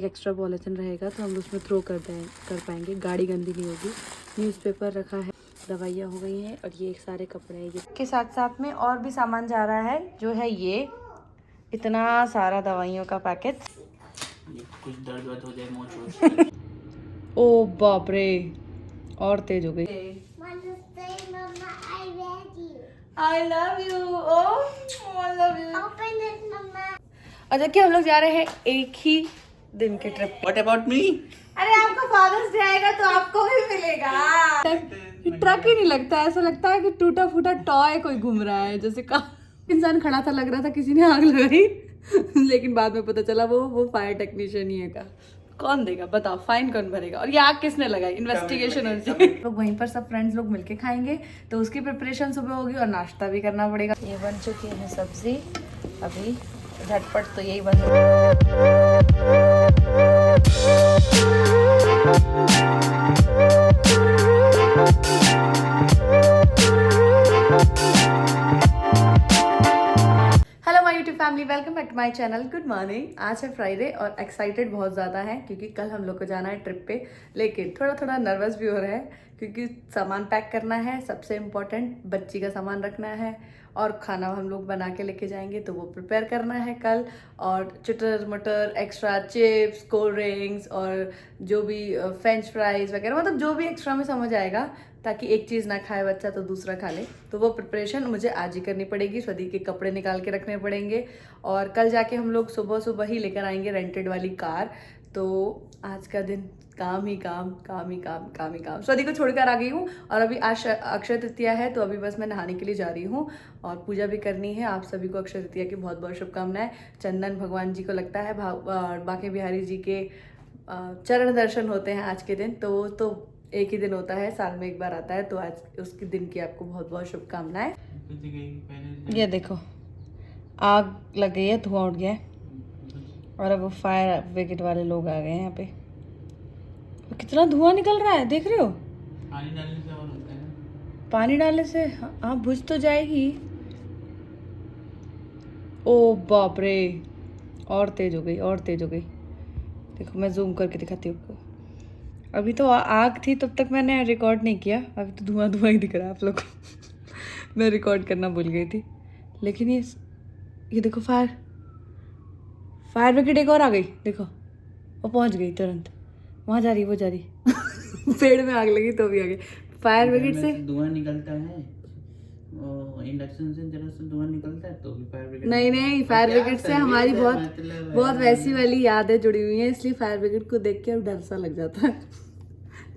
Extra polythene रहेगा तो हम उसमें थ्रो कर पाएंगे, गाड़ी गंदी नहीं होगी। न्यूज़पेपर रखा है, दवाइयाँ हो गई हैं और ये सारे कपड़े हैं। ये के साथ साथ में और भी सामान जा रहा है, जो है ये इतना सारा दवाइयों का पैकेट। कुछ दर्द वर्द हो जाए मोच ओ बाप रे, और तेज हो गई। I love you. Oh, I love you. Open it, mama. अच्छा, क्या हम लोग जा रहे हैं एक ही दिन के ट्रिप। What about me? अरे आपका फादर्स डे आएगा तो आपको भी मिलेगा। ट्रक ही नहीं लगता, ऐसा लगता है कि टूटा फूटा टॉय कोई घूम रहा है, जैसे का इंसान खड़ा था, लग रहा था किसी ने आग लगाई। लेकिन बाद में पता चला वो फायर टेक्नीशियन ही है का। कौन देगा बताओ, फाइन कौन भरेगा, और ये आग किसने लगाई, इन्वेस्टिगेशन होनी चाहिए। लोग वहीं पर सब फ्रेंड्स लोग मिलके खाएंगे, तो उसकी प्रिपरेशन सुबह होगी और नाश्ता भी करना पड़ेगा। ये बन चुकी है सब्जी, अभी झटपट तो यही बन family, welcome back to my channel. Good morning. आज है फ्राइडे और एक्साइटेड बहुत ज़्यादा है क्योंकि कल हम लोग को जाना है ट्रिप पे, लेकिन थोड़ा थोड़ा नर्वस भी हो रहा है क्योंकि सामान पैक करना है, सबसे इम्पोर्टेंट बच्ची का सामान रखना है और खाना हम लोग बना के लेके जाएंगे तो वो प्रिपेयर करना है कल। और चटर मटर एक्स्ट्रा चिप्स, कोल्ड ड्रिंक्स और जो भी फ्रेंच फ्राइज वगैरह, मतलब जो भी एक्स्ट्रा में समझ आएगा, ताकि एक चीज़ ना खाए बच्चा तो दूसरा खा ले। तो वो प्रिपरेशन मुझे आज ही करनी पड़ेगी। स्वदी के कपड़े निकाल के रखने पड़ेंगे और कल जाके हम लोग सुबह सुबह ही लेकर आएंगे रेंटेड वाली कार। तो आज का दिन काम ही काम, काम ही काम, काम ही काम। स्वदी को छोड़कर आ गई हूँ और अभी आज अक्षय तृतीया है, तो अभी बस मैं नहाने के लिए जा रही हूँ और पूजा भी करनी है। आप सभी को अक्षय तृतीया की बहुत बहुत शुभकामनाएं। चंदन भगवान जी को लगता है बांके बिहारी जी के चरण दर्शन होते हैं आज के दिन, तो एक ही दिन होता है, साल में एक बार आता है, तो आज उसके दिन की आपको बहुत बहुत शुभकामनाएं। ये देखो आग लग गई है, धुआं उठ गया है और अब वो फायर ब्रिगेड वाले लोग आ गए हैं यहाँ पे। कितना धुआं निकल रहा है, देख रहे हो? पानी डालने से और होता है। पानी डालने से हाँ बुझ तो जाएगी। ओ बाप रे, और तेज हो गई, और तेज हो गई। देखो मैं जूम करके दिखाती हूँ आपको। अभी तो आग थी, तब तक मैंने रिकॉर्ड नहीं किया, अभी तो धुआं धुआं ही दिख रहा है आप लोग को। मैं रिकॉर्ड करना भूल गई थी। लेकिन ये देखो फायर ब्रिगेड एक और आ गई, देखो वो पहुंच गई तुरंत, वहाँ जा रही, वो जा रही। पेड़ में आग लगी तो भी आ गई। फायर ब्रिगेड से धुआं निकलता है, इंडक्शन से जरा सा धुआं निकलता है तो भी फायर ब्रिगेड। नहीं, फायर ब्रिगेड से हमारी बहुत वैसी वाली यादें जुड़ी हुई हैं, इसलिए फायर ब्रिगेड को देख के डर सा लग जाता है।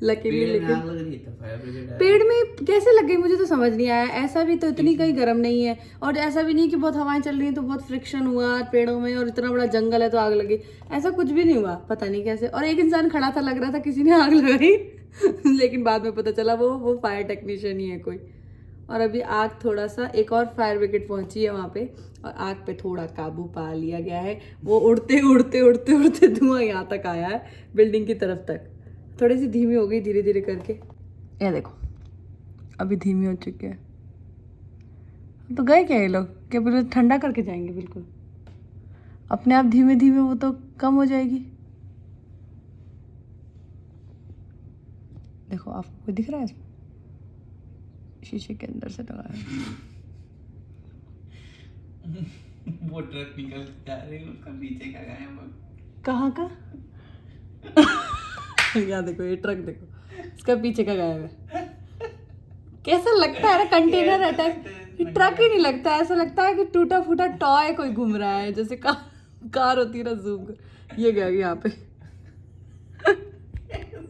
लकीली लेकिन पेड़ में कैसे लग गई मुझे तो समझ नहीं आया। ऐसा भी तो इतनी कहीं गर्म नहीं है और ऐसा भी नहीं कि बहुत हवाएं चल रही हैं तो बहुत फ्रिक्शन हुआ पेड़ों में और इतना बड़ा जंगल है तो आग लगी, ऐसा कुछ भी नहीं हुआ, पता नहीं कैसे। और एक इंसान खड़ा था, लग रहा था किसी ने आग लगाई। लेकिन बाद में पता चला वो फायर टेक्नीशियन ही है कोई। और अभी आग थोड़ा सा, एक और फायर ब्रिगेड पहुंची है वहाँ पे और आग पे थोड़ा काबू पा लिया गया है। वो उड़ते उड़ते उड़ते उड़ते धुआं यहाँ तक आया है, बिल्डिंग की तरफ तक। थोड़ी सी धीमी हो गई धीरे धीरे करके, ये देखो अभी धीमी हो चुकी है। तो गए क्या ये लोग, क्या बिल्कुल ठंडा करके जाएंगे? बिल्कुल अपने आप धीमे धीमे वो तो कम हो जाएगी। देखो आपको दिख रहा है इसमें, शीशे के अंदर से लगा है। वो ट्रक निकल जा रही है, उसका पीछे का गायब। कहाँ का? यहाँ देखो, ये ट्रक देखो, इसका पीछे का गायब है। कैसा लगता है ना कंटेनर अटैक, ट्रक ही नहीं लगता, ऐसा लगता है कि टूटा फूटा टॉय कोई घूम रहा है, जैसे कार होती है ना, जूम कर। ये गया यहाँ पे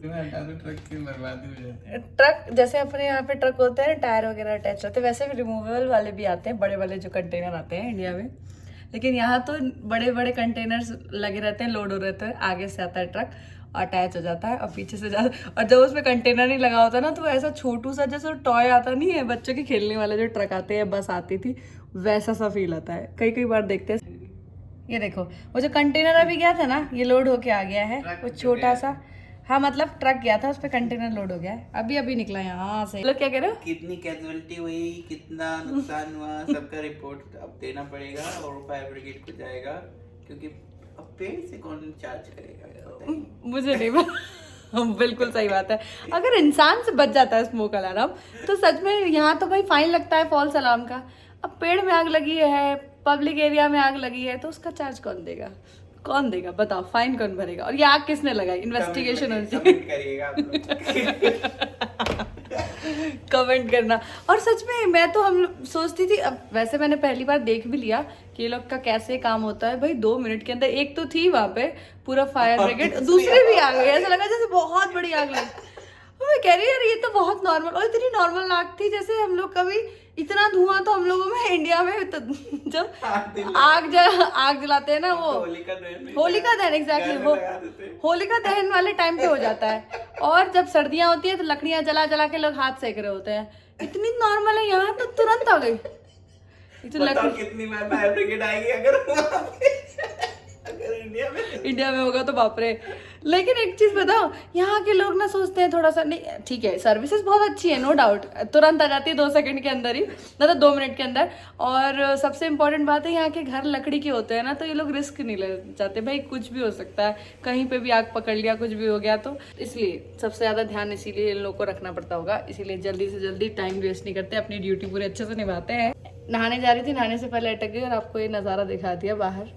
ट्रक की बर्बादी हो जाती है। ट्रक जैसे अपने यहाँ पे ट्रक होते हैं टायर वगैरह अटैच रहते हैं, वैसे भी रिमूवेबल वाले भी आते हैं, बड़े वाले जो कंटेनर आते हैं इंडिया में। लेकिन यहाँ तो बड़े बड़े कंटेनर्स लगे रहते हैं, लोड हो रहते हैं, आगे से आता है ट्रक अटैच हो जाता है और पीछे से जाता है। और जब उसमें कंटेनर नहीं लगा होता ना, तो ऐसा छोटू सा जैसे टॉय आता नहीं है, बच्चों के खेलने वाले जो ट्रक आते हैं, बस आती थी, वैसा सा फील आता है। कई बार देखते हैं। ये देखो वो जो कंटेनर अभी गया था ना, ये लोड होके आ गया है, वो छोटा सा, हाँ मतलब ट्रक गया था, उस पर कंटेनर लोड हो गया है, अभी निकला यहाँ से। लोग क्या कह रहे हो, कितनी कैजुअलिटी हुई, कितना नुकसान हुआ, सबका रिपोर्ट अब देना पड़ेगा और फायर ब्रिगेड को जाएगा, क्योंकि अब पेड़ से कौन चार्ज करेगा? मुझे नहीं पता। बिल्कुल सही बात है। अगर इंसान से बच जाता है स्मोक अलार्म तो सच में यहाँ तो भाई फाइन लगता है फॉल्स अलार्म का। अब पेड़ में आग लगी है, पब्लिक एरिया में आग लगी है, तो उसका चार्ज कौन देगा? कौन देगा बताओ? फाइन कौन भरेगा? और ये आग किसने लगाई? इन्वेस्टिगेशन होनी चाहिए। करिएगा आप लोग। कमेंट करना। और सच में मैं तो हम सोचती थी, अब वैसे मैंने पहली बार देख भी लिया कि ये लोग का कैसे काम होता है। भाई 2 मिनट के अंदर एक तो थी वहां पे पूरा फायर ब्रिगेड, दूसरी भी आ गई। ऐसा लगा जैसे बहुत बड़ी आग लगी। और मैं कह रही यार ये तो बहुत नॉर्मल, और इतनी नॉर्मल आग थी जैसे हम लोग कभी इतना धुआं तो हम लोगों में इंडिया में तो जब आग जलाते हैं ना वो होलिका दहन एग्जैक्टली होलिका दहन वाले टाइम पे हो जाता है। और जब सर्दियां होती है तो लकड़ियां जला जला के लोग हाथ सेक रहे होते हैं। इतनी नॉर्मल है, यहाँ तो तुरंत आ गई। कितनी बार फायर ब्रिगेड आएगी अगर इंडिया में होगा तो बाप रे। लेकिन एक चीज बताओ, यहाँ के लोग ना सोचते हैं थोड़ा सा, नहीं ठीक है सर्विसेज बहुत अच्छी है नो डाउट, तुरंत आ जाती है 2 सेकंड के अंदर ही, मतलब 2 मिनट के अंदर। और सबसे इम्पोर्टेंट बात है यहाँ के घर लकड़ी के होते हैं ना, तो ये लोग रिस्क नहीं ले जाते। भाई कुछ भी हो सकता है, कहीं पे भी आग पकड़ लिया, कुछ भी हो गया, तो इसलिए सबसे ज्यादा ध्यान इसीलिए इन लोग को रखना पड़ता होगा। इसीलिए जल्दी से जल्दी टाइम वेस्ट नहीं करते, अपनी ड्यूटी पूरे अच्छे से निभाते हैं। नहाने जा रही थी, नहाने से पहले अटक गई और आपको ये नज़ारा दिखा दिया बाहर,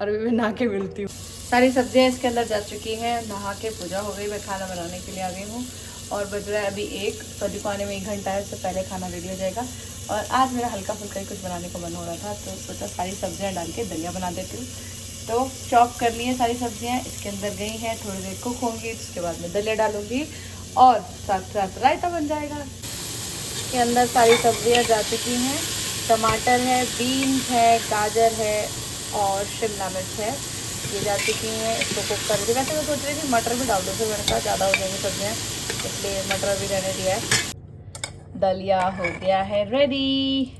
और अभी मैं नहा के मिलती हूँ। सारी सब्जियां इसके अंदर जा चुकी हैं, नहा के पूजा हो गई, मैं खाना बनाने के लिए आ गई हूँ। और बज रहा है अभी 1, सब्जी को आने में 1 घंटा है, उससे पहले खाना रेडी हो जाएगा। और आज मेरा हल्का फुल्का ही कुछ बनाने का मन हो रहा था, तो सोचा सारी सब्जियाँ डाल के दलिया बना देती हूँ। तो चॉप कर ली है सारी सब्जियाँ, इसके अंदर गई हैं, थोड़ी देर कुक होंगी, उसके बाद मैं दलिया डालूंगी और साथ साथ रायता बन जाएगा। इसके अंदर सारी सब्जियाँ जा चुकी हैं, टमाटर है, बीन्स है, गाजर है और शिमला मिर्च है, ये जा चुकी हैं। इसको कुक कर रही थी। वैसे मैं सोच रही थी मटर भी डाल दूँ, फिर मैंने कहा ज़्यादा हो जाएंगी सब्जियाँ, इसलिए मटर भी रहने दिया है। दलिया हो गया है रेडी।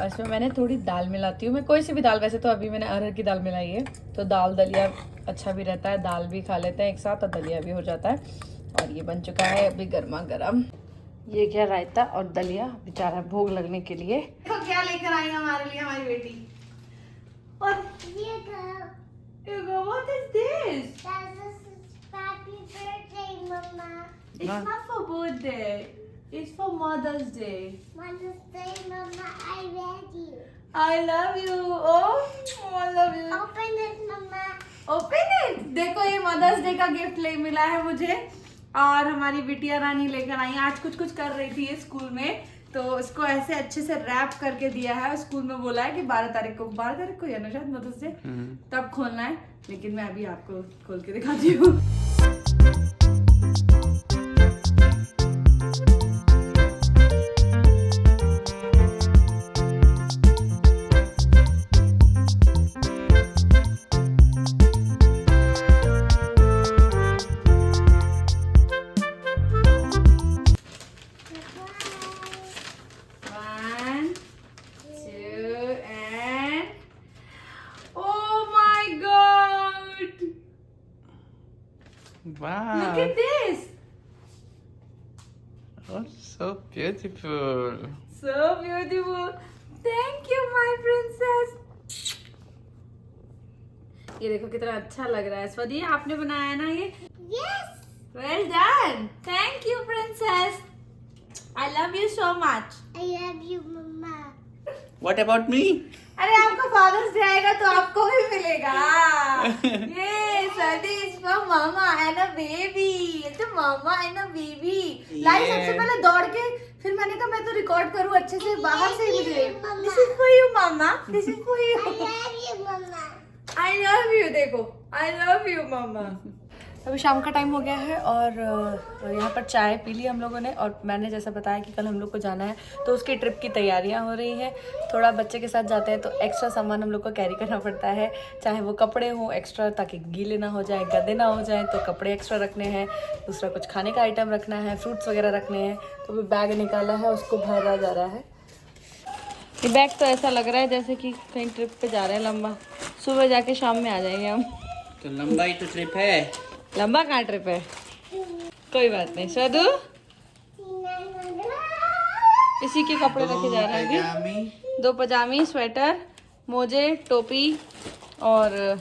और इसमें मैंने थोड़ी दाल मिलाती हूँ, मैं कोई सी भी दाल, वैसे तो अभी मैंने अरहर की दाल मिलाई है, तो दाल दलिया अच्छा भी रहता है, दाल भी खा लेते हैं एक साथ और दलिया भी हो जाता है। और ये बन चुका है अभी गर्मा गर्म। ये क्या रायता और दलिया बेचारा भोग लगने के लिए। देखो क्या लेकर आई हमारे लिए हमारी बेटी। और ये what is this? Happy birthday, Mama. It's not for birthday. It's for Mother's Day. Mother's Day, Mama. I love you. I love you. Oh, I love you. Open it, Mama. Open it. देखो ये mother's day का gift ले मिला है मुझे, और हमारी बिटिया रानी लेकर आई। आज कुछ कर रही थी स्कूल में, तो उसको ऐसे अच्छे से रैप करके दिया है। स्कूल में बोला है कि 12 तारीख को या ना शायद मदर्स डे, तब खोलना है। लेकिन मैं अभी आपको खोल के दिखाती हूँ। Wow. Look at this. Oh, so beautiful. So beautiful. Thank you, my princess. ये देखो कितना अच्छा लग रहा है। स्वदी आपने बनाया ना ये? Yes. Well done. Thank you, princess. I love you so much. I love you, Mama. What about me? अरे आपका फादर्स डे आएगा तो आपको भी मिलेगा। ये स्वदी is for mama and a baby. तो mama and a baby. Live सबसे पहले दौड़ के, फिर मैंने कहा मैं तो रिकॉर्ड करूँ अच्छे से, बाहर से ही मुझे। This is for you, mama. This is for you. I love you, Mama. I love you. देखो I love you, mama. अभी शाम का टाइम हो गया है और यहाँ पर चाय पी ली हम लोगों ने। और मैंने जैसा बताया कि कल हम लोग को जाना है, तो उसकी ट्रिप की तैयारियाँ हो रही हैं। थोड़ा बच्चे के साथ जाते हैं तो एक्स्ट्रा सामान हम लोग को कैरी करना पड़ता है, चाहे वो कपड़े हों एक्स्ट्रा ताकि गीले ना हो जाए, गंदे ना हो जाए, तो कपड़े एक्स्ट्रा रखने हैं, दूसरा कुछ खाने का आइटम रखना है, फ्रूट्स वगैरह रखने हैं। तो अभी बैग निकाला है, उसको भरा जा रहा है। ये बैग तो ऐसा लग रहा है जैसे कि कहीं ट्रिप पे जा रहे हैं लंबा, सुबह जाके शाम में आ जाएंगे हम। तो लंबा ही तो ट्रिप है, लंबा कहाँ ट्रिप है? कोई बात नहीं। स्वदू इसी के कपड़े रखे जा रहे हैं अभी। 2 पजामी, स्वेटर, मोजे, टोपी और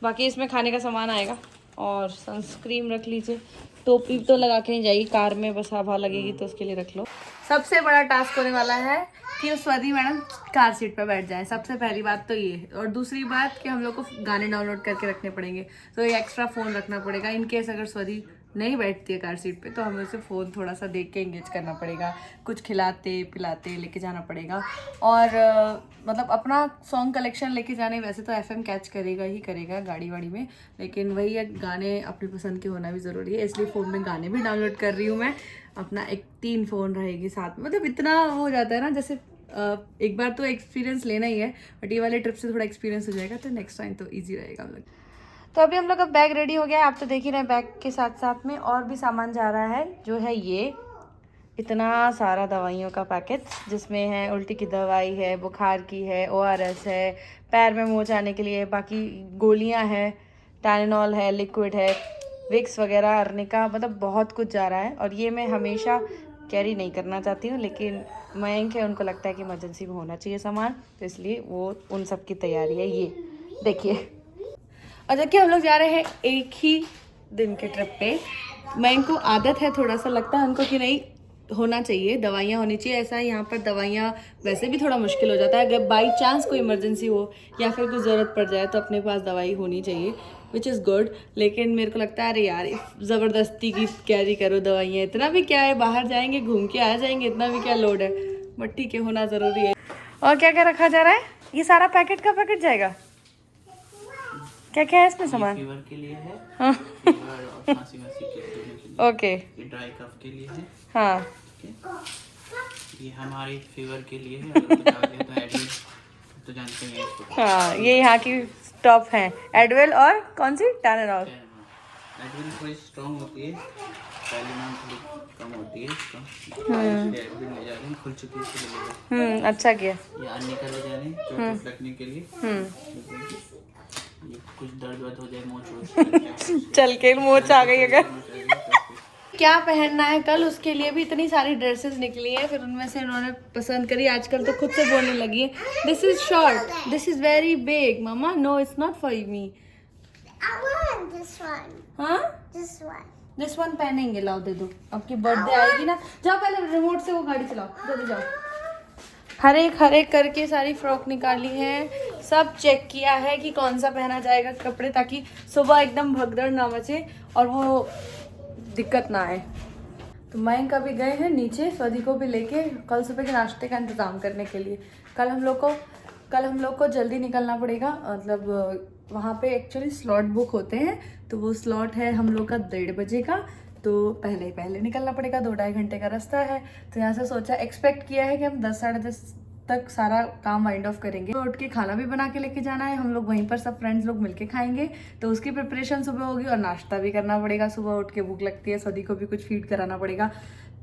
बाकी इसमें खाने का सामान आएगा और सनस्क्रीन रख लीजिए। टोपी तो लगा के नहीं जाएगी कार में, बस हवा लगेगी तो उसके लिए रख लो। सबसे बड़ा टास्क होने वाला है कि स्वाति मैडम कार सीट पर बैठ जाए। सबसे पहली बात तो ये, और दूसरी बात कि हम लोग को गाने डाउनलोड करके रखने पड़ेंगे, तो ये एक्स्ट्रा फ़ोन रखना पड़ेगा। इन केस अगर स्वाति नहीं बैठती है कार सीट पे तो हमें उसे फ़ोन थोड़ा सा देख के एंगेज करना पड़ेगा, कुछ खिलाते पिलाते लेके जाना पड़ेगा। और मतलब अपना सॉन्ग कलेक्शन लेके जाने, वैसे तो FM कैच करेगा ही करेगा गाड़ी वाड़ी में, लेकिन वही है गाने अपनी पसंद के होना भी ज़रूरी है, इसलिए फ़ोन में गाने भी डाउनलोड कर रही हूँ मैं। अपना 3 फ़ोन रहेगी साथ में, मतलब इतना हो जाता है ना, जैसे एक बार तो एक्सपीरियंस लेना ही है, बट ये वाले ट्रिप से थोड़ा एक्सपीरियंस हो जाएगा तो नेक्स्ट टाइम तो ईजी रहेगा हम लोग। तो अभी हम लोग का बैग रेडी हो गया है, आप तो देख ही रहे हैं। बैग के साथ साथ में और भी सामान जा रहा है, जो है ये इतना सारा दवाइयों का पैकेट, जिसमें है उल्टी की दवाई है, बुखार की है, ORS है, पैर में मोच आने के लिए, बाकी गोलियां हैं, टाइलेनॉल है, लिक्विड है, विक्स वगैरह, अर्निका, मतलब बहुत कुछ जा रहा है। और ये मैं हमेशा कैरी नहीं करना चाहती हूँ, लेकिन मयंक है, उनको लगता है कि इमरजेंसी में होना चाहिए सामान, तो इसलिए वो उन सब की तैयारी है। ये देखिए, और जबकि हम लोग जा रहे हैं एक ही दिन के ट्रिप पे, मयंक को आदत है, थोड़ा सा लगता है उनको कि नहीं होना चाहिए, दवाइयाँ होनी चाहिए। ऐसा है यहाँ पर दवाइयाँ वैसे भी थोड़ा मुश्किल हो जाता है, अगर बाई चांस कोई इमरजेंसी हो या फिर कुछ ज़रूरत पड़ जाए तो अपने पास दवाई होनी चाहिए, विच इज़ गुड। लेकिन मेरे को लगता है अरे यार ज़बरदस्ती की कैरी करो दवाइयाँ, इतना भी क्या है, बाहर जाएंगे घूम के आ जाएंगे, इतना भी क्या लोड है, बट ठीक है, होना ज़रूरी है। और क्या क्या रखा जा रहा है? ये सारा पैकेट का पैकेट जाएगा, क्या क्या है इसमें सामान? फीवर के लिए है, फीवर और खांसी वांसी के लिए। ओके, ये ड्राई कफ के लिए है। हाँ, ये हमारे फीवर के लिए है, अगर कुछ आ गया तो एडमिट, तो जानते हैं इसको। हाँ, ये यहाँ की टॉप हैं, एडवेल और कौन सी टाइलेनॉल। एडमिट थोड़ी स्ट्रॉन्ग होती है, टाइलेनॉल थोड़ी कम होती है, तो एडमिट ले जा रहे हैं, खुल चुकी है इसको ले जा रहे हैं। अच्छा किया। ये अन्य का ले जा रहे हैं चोट लगने के लिए। ये कुछ दर्द वर्द हो जाए, मोच चल के मोच आ गई अगर। तो क्या पहनना है कल, उसके लिए भी इतनी सारी ड्रेसेस निकली हैं, फिर उनमें से उन्होंने पसंद करी। आजकल तो खुद से बोलने लगी है, this is short, this is very big, mama no it's not for me. I want this one. हाँ, This one. दिस वन पहनेंगे, लाओ दे दो, आपकी बर्थडे आएगी ना, जाओ पहले रिमोट से वो गाड़ी चलाओ, जल्दी जाओ। हर एक करके सारी फ्रॉक निकाली है, सब चेक किया है कि कौन सा पहना जाएगा कपड़े, ताकि सुबह एकदम भगदड़ ना मचे और वो दिक्कत ना आए। तो मयंक अभी गए हैं नीचे स्वाति को भी लेके कल सुबह के नाश्ते का इंतज़ाम करने के लिए। कल हम लोग को जल्दी निकलना पड़ेगा, मतलब वहाँ पे एक्चुअली स्लॉट बुक होते हैं, तो वो स्लॉट है हम लोग का 1:30 बजे का, तो पहले निकलना पड़ेगा, 2-2.5 घंटे का रास्ता है। तो यहाँ से सोचा, एक्सपेक्ट किया है कि हम 10 साढ़े 10 तक सारा काम वाइंड ऑफ करेंगे। तो उठ के खाना भी बना के लेके जाना है, हम लोग वहीं पर सब फ्रेंड्स लोग मिलके खाएंगे, तो उसकी प्रिपरेशन सुबह होगी, और नाश्ता भी करना पड़ेगा, सुबह उठ के भूख लगती है, सदी को भी कुछ फीड कराना पड़ेगा।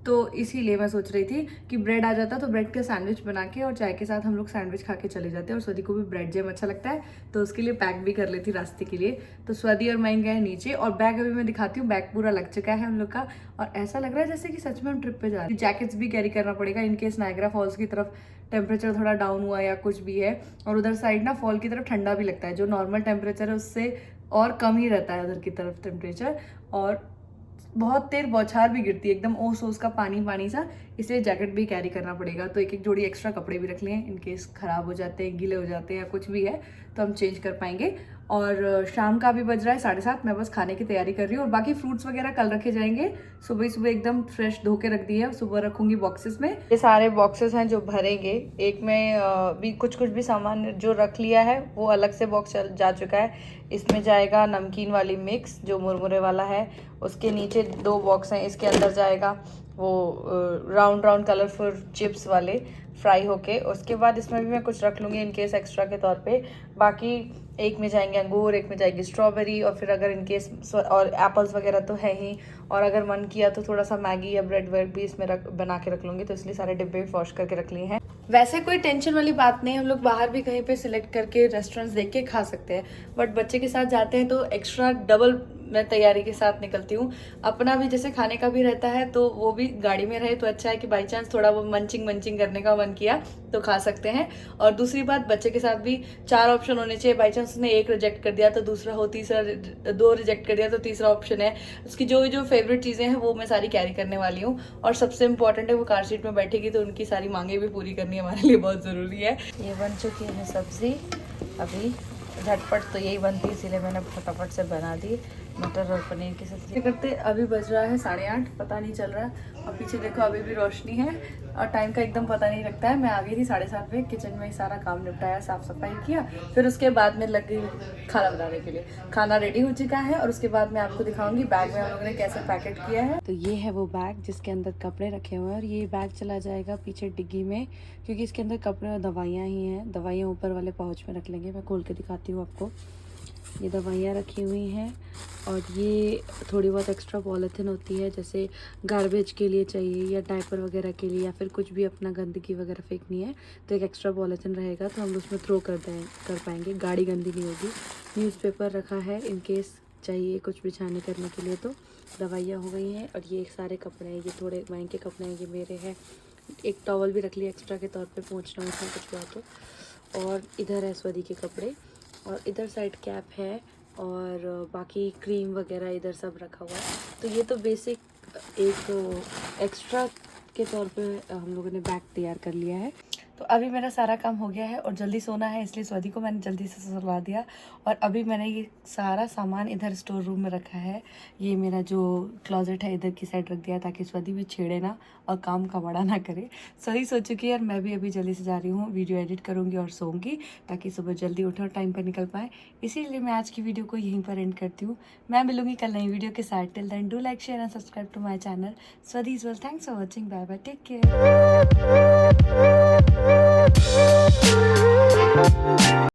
तो इसीलिए मैं सोच रही थी कि ब्रेड आ जाता तो ब्रेड के सैंडविच बना के और चाय के साथ हम लोग सैंडविच खा के चले जाते हैं, और स्वाति को भी ब्रेड जैम अच्छा लगता है, तो उसके लिए पैक भी कर लेती रास्ते के लिए। तो स्वाति और मैं गए नीचे, और बैग अभी मैं दिखाती हूँ, बैग पूरा लग चुका है हम लोग का, और ऐसा लग रहा है जैसे कि सच में हम ट्रिप पे जा रहे हैं। जैकेट्स भी कैरी करना पड़ेगा इनकेस नायग्रा फॉल्स की तरफ टेम्परेचर थोड़ा डाउन हुआ या कुछ भी है, और उधर साइड ना फॉल की तरफ ठंडा भी लगता है, जो नॉर्मल टेम्परेचर है उससे और कम ही रहता है उधर की तरफ टेम्परेचर, और बहुत तेज बौछार भी गिरती है, एकदम ओस ओस का पानी सा, इसलिए जैकेट भी कैरी करना पड़ेगा। तो एक जोड़ी एक्स्ट्रा कपड़े भी रख लिए हैं, इनकेस ख़राब हो जाते हैं, गीले हो जाते हैं या कुछ भी है तो हम चेंज कर पाएंगे। और शाम का भी बज रहा है 7:30, मैं बस खाने की तैयारी कर रही हूँ, और बाकी फ्रूट्स वगैरह कल रखे जाएंगे, सुबह एकदम फ्रेश धो के रख दिए है, सुबह रखूँगी बॉक्सेस में। ये सारे बॉक्सेस हैं जो भरेंगे, एक में भी कुछ भी सामान जो रख लिया है वो अलग से बॉक्स जा चुका है। इसमें जाएगा नमकीन वाली मिक्स जो मुरमुरे वाला है, उसके नीचे 2 बॉक्स हैं, इसके अंदर जाएगा वो राउंड कलरफुल चिप्स वाले फ्राई होके, उसके बाद इसमें भी मैं कुछ रख लूँगी इनकेस एक्स्ट्रा के तौर पे। बाकी एक में जाएंगे अंगूर, एक में जाएगी स्ट्रॉबेरी, और फिर अगर इनकेस और एप्पल्स वगैरह तो है ही, और अगर मन किया तो थोड़ा सा मैगी या ब्रेड वेड भी इसमें बना के रख लूँगी, तो इसलिए सारे डिब्बे वॉश करके रख लिए हैं। वैसे कोई टेंशन वाली बात नहीं, हम लोग बाहर भी कहीं पे सिलेक्ट करके रेस्टोरेंट्स देख के खा सकते हैं, बट बच्चे के साथ जाते हैं तो एक्स्ट्रा डबल मैं तैयारी के साथ निकलती हूँ। अपना भी जैसे खाने का भी रहता है तो वो भी गाड़ी में रहे तो अच्छा है कि बाई चांस थोड़ा वो मंचिंग करने का मन किया तो खा सकते हैं। और दूसरी बात, बच्चे के साथ भी 4 ऑप्शन होने चाहिए। बाई चांस उसने 1 रिजेक्ट कर दिया तो दूसरा हो, तीसरा 2 रिजेक्ट कर दिया तो तीसरा ऑप्शन है। उसकी जो फेवरेट चीज़ें हैं वो मैं सारी कैरी करने वाली हूँ। और सबसे इंपॉर्टेंट है वो कार सीट में बैठेगी तो उनकी सारी मांगे भी पूरी करनी हमारे लिए बहुत ज़रूरी है। ये बन चुकी है सब्ज़ी, अभी झटपट तो यही बनती है इसीलिए मैंने फटाफट से बना दी मटर और पनीर की सब्जी करते। अभी बज रहा है 8:30, पता नहीं चल रहा है। और पीछे देखो अभी भी रोशनी है और टाइम का एकदम पता नहीं लगता है। मैं आ गई थी 7:30 बजे, किचन में ही सारा काम निपटाया, साफ सफाई किया, फिर उसके बाद में लग गई खाना बनाने के लिए। खाना रेडी हो चुका है और उसके बाद मैं आपको दिखाऊंगी बैग में हम लोगों ने कैसे पैकेट किया है। तो ये है वो बैग जिसके अंदर कपड़े रखे हुए हैं और ये बैग चला जाएगा पीछे डिग्गी में, क्योंकि इसके अंदर कपड़े और दवाइयाँ ही हैं। दवाइयाँ ऊपर वाले पाउच में रख लेंगे, मैं खोल के दिखाती हूँ आपको। ये दवाइयाँ रखी हुई हैं और ये थोड़ी बहुत एक्स्ट्रा पॉलीथिन होती है, जैसे गार्बेज के लिए चाहिए या डायपर वगैरह के लिए या फिर कुछ भी अपना गंदगी वगैरह फेंकनी है तो एक एक्स्ट्रा पॉलीथिन रहेगा तो हम उसमें थ्रो कर पाएंगे, गाड़ी गंदी नहीं होगी। न्यूज़पेपर रखा है इन केस चाहिए कुछ बिछाने करने के लिए। तो दवाइयाँ हो गई हैं और ये सारे कपड़े हैं, ये थोड़े महंगे कपड़े हैं, ये मेरे हैं। एक टॉवल भी रख लिया एक्स्ट्रा के तौर पे, पहुँचना उसमें कुछ हुआ तो। और इधर है स्वदी के कपड़े और इधर साइड कैप है और बाकी क्रीम वगैरह इधर सब रखा हुआ है। तो ये तो बेसिक एक एक्स्ट्रा के तौर पे हम लोगों ने बैग तैयार कर लिया है। तो अभी मेरा सारा काम हो गया है और जल्दी सोना है इसलिए स्वदी को मैंने जल्दी से सुला दिया। और अभी मैंने ये सारा सामान इधर स्टोर रूम में रखा है। ये मेरा जो क्लोजेट है इधर की साइड रख दिया ताकि स्वदी भी छेड़े ना और काम का बड़ा ना करे। स्वदी सो चुकी है और मैं भी अभी जल्दी से जा रही हूँ, वीडियो एडिट करूँगी और सोऊंगी ताकि सुबह जल्दी उठे और टाइम पर निकल पाए। इसीलिए मैं आज की वीडियो को यहीं पर एंड करती हूँ। मैं मिलूंगी कल नई वीडियो के साथ। Till then do like share and subscribe to my channel स्वदी is well. Thanks for watching, bye bye, take care.